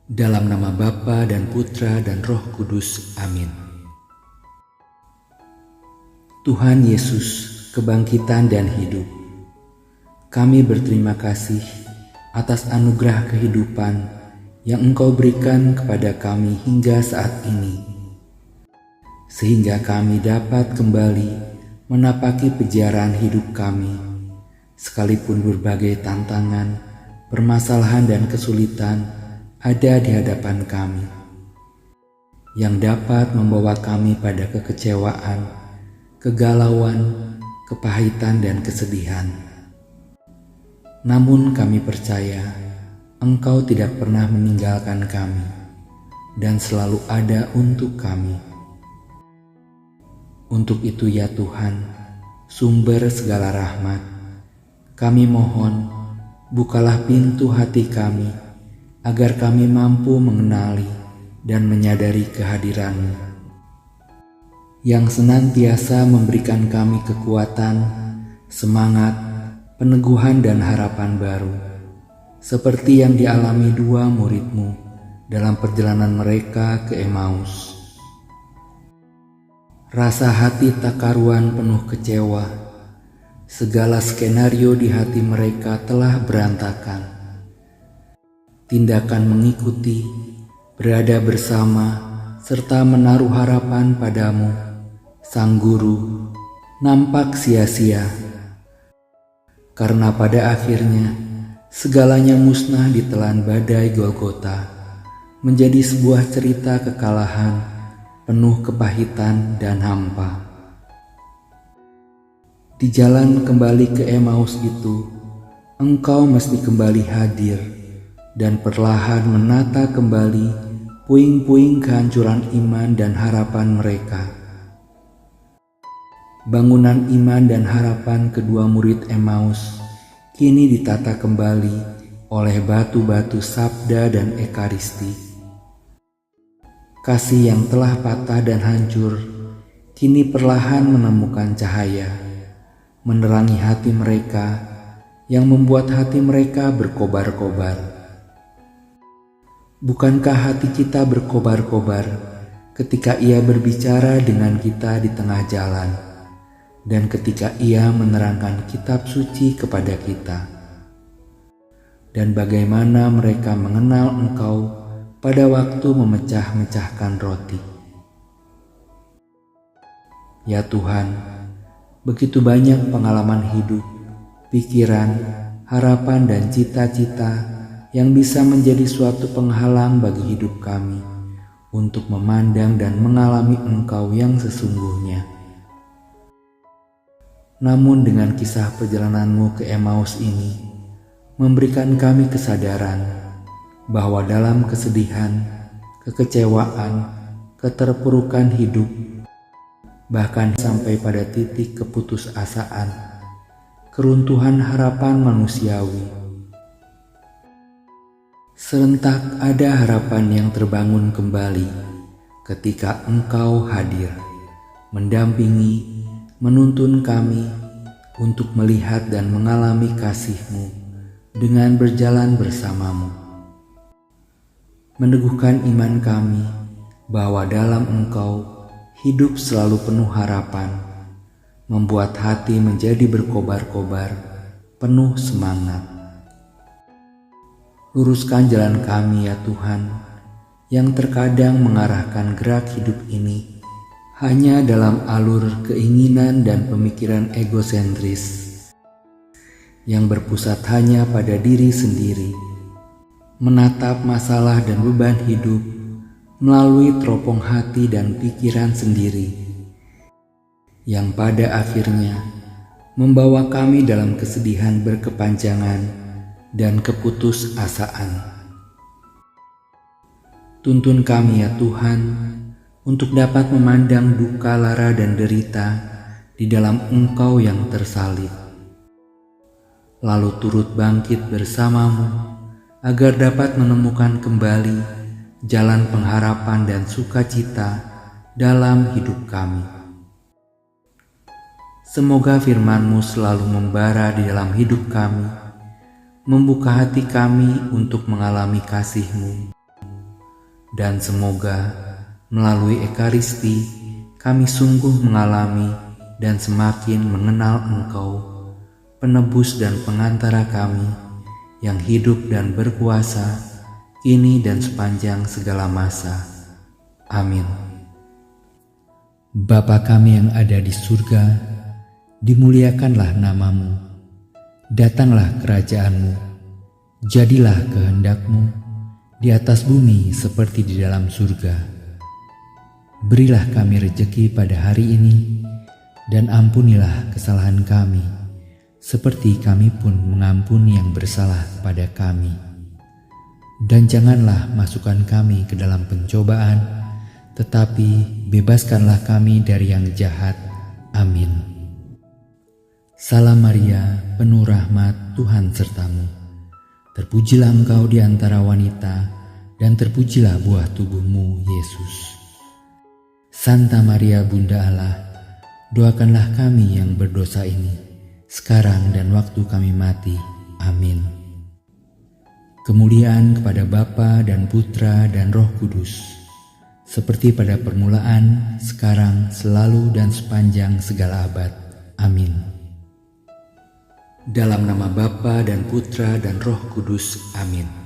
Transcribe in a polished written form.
Dalam nama Bapa dan Putra dan Roh Kudus. Amin. Tuhan Yesus, kebangkitan dan hidup, kami berterima kasih atas anugerah kehidupan yang Engkau berikan kepada kami hingga saat ini, sehingga kami dapat kembali menapaki pejaran hidup kami, sekalipun berbagai tantangan, permasalahan dan kesulitan ada di hadapan kami, yang dapat membawa kami pada kekecewaan, kegalauan, kepahitan dan kesedihan. Namun kami percaya Engkau tidak pernah meninggalkan kami dan selalu ada untuk kami. Untuk itu ya Tuhan, sumber segala rahmat, kami mohon bukalah pintu hati kami agar kami mampu mengenali dan menyadari kehadiran-Mu yang senantiasa memberikan kami kekuatan, semangat, peneguhan dan harapan baru, seperti yang dialami dua murid-Mu dalam perjalanan mereka ke Emmaus. Rasa hati tak karuan penuh kecewa, segala skenario di hati mereka telah berantakan. Tindakan mengikuti, berada bersama, serta menaruh harapan padamu, Sang Guru, nampak sia-sia. Karena pada akhirnya, segalanya musnah di telan badai Golgota, menjadi sebuah cerita kekalahan, penuh kepahitan dan hampa. Di jalan kembali ke Emmaus itu, Engkau mesti kembali hadir, dan perlahan menata kembali puing-puing kehancuran iman dan harapan mereka. Bangunan iman dan harapan kedua murid Emmaus kini ditata kembali oleh batu-batu sabda dan ekaristi. Kasih yang telah patah dan hancur kini perlahan menemukan cahaya, menerangi hati mereka yang membuat hati mereka berkobar-kobar. Bukankah hati kita berkobar-kobar ketika Ia berbicara dengan kita di tengah jalan dan ketika Ia menerangkan kitab suci kepada kita? Dan bagaimana mereka mengenal Engkau pada waktu memecah-mecahkan roti? Ya Tuhan, begitu banyak pengalaman hidup, pikiran, harapan dan cita-cita yang bisa menjadi suatu penghalang bagi hidup kami untuk memandang dan mengalami Engkau yang sesungguhnya. Namun dengan kisah perjalanan-Mu ke Emmaus ini memberikan kami kesadaran bahwa dalam kesedihan, kekecewaan, keterpurukan hidup, bahkan sampai pada titik keputusasaan, keruntuhan harapan manusiawi, serentak ada harapan yang terbangun kembali ketika Engkau hadir, mendampingi, menuntun kami untuk melihat dan mengalami kasih-Mu dengan berjalan bersama-Mu. Meneguhkan iman kami bahwa dalam Engkau hidup selalu penuh harapan, membuat hati menjadi berkobar-kobar, penuh semangat. Luruskan jalan kami ya Tuhan, yang terkadang mengarahkan gerak hidup ini hanya dalam alur keinginan dan pemikiran egosentris, yang berpusat hanya pada diri sendiri, menatap masalah dan beban hidup melalui teropong hati dan pikiran sendiri, yang pada akhirnya membawa kami dalam kesedihan berkepanjangan dan keputusasaan. Tuntun kami ya Tuhan untuk dapat memandang duka, lara dan derita di dalam Engkau yang tersalib, lalu turut bangkit bersama-Mu agar dapat menemukan kembali jalan pengharapan dan sukacita dalam hidup kami. Semoga firman-Mu selalu membara di dalam hidup kami, membuka hati kami untuk mengalami kasih-Mu, dan semoga melalui Ekaristi kami sungguh mengalami dan semakin mengenal Engkau, penebus dan pengantara kami, yang hidup dan berkuasa kini dan sepanjang segala masa. Amin. Bapa kami yang ada di surga, dimuliakanlah namamu. Datanglah kerajaan-Mu. Jadilah kehendak-Mu di atas bumi seperti di dalam surga. Berilah kami rejeki pada hari ini, dan ampunilah kesalahan kami, seperti kami pun mengampuni yang bersalah kepada kami. Dan janganlah masukkan kami ke dalam pencobaan, tetapi bebaskanlah kami dari yang jahat. Amin. Salam Maria, penuh rahmat, Tuhan sertamu. Terpujilah engkau di antara wanita, dan terpujilah buah tubuhmu, Yesus. Santa Maria Bunda Allah, doakanlah kami yang berdosa ini, sekarang dan waktu kami mati. Amin. Kemuliaan kepada Bapa dan Putra dan Roh Kudus, seperti pada permulaan, sekarang, selalu, dan sepanjang segala abad. Amin. Dalam nama Bapa dan Putra dan Roh Kudus. Amin.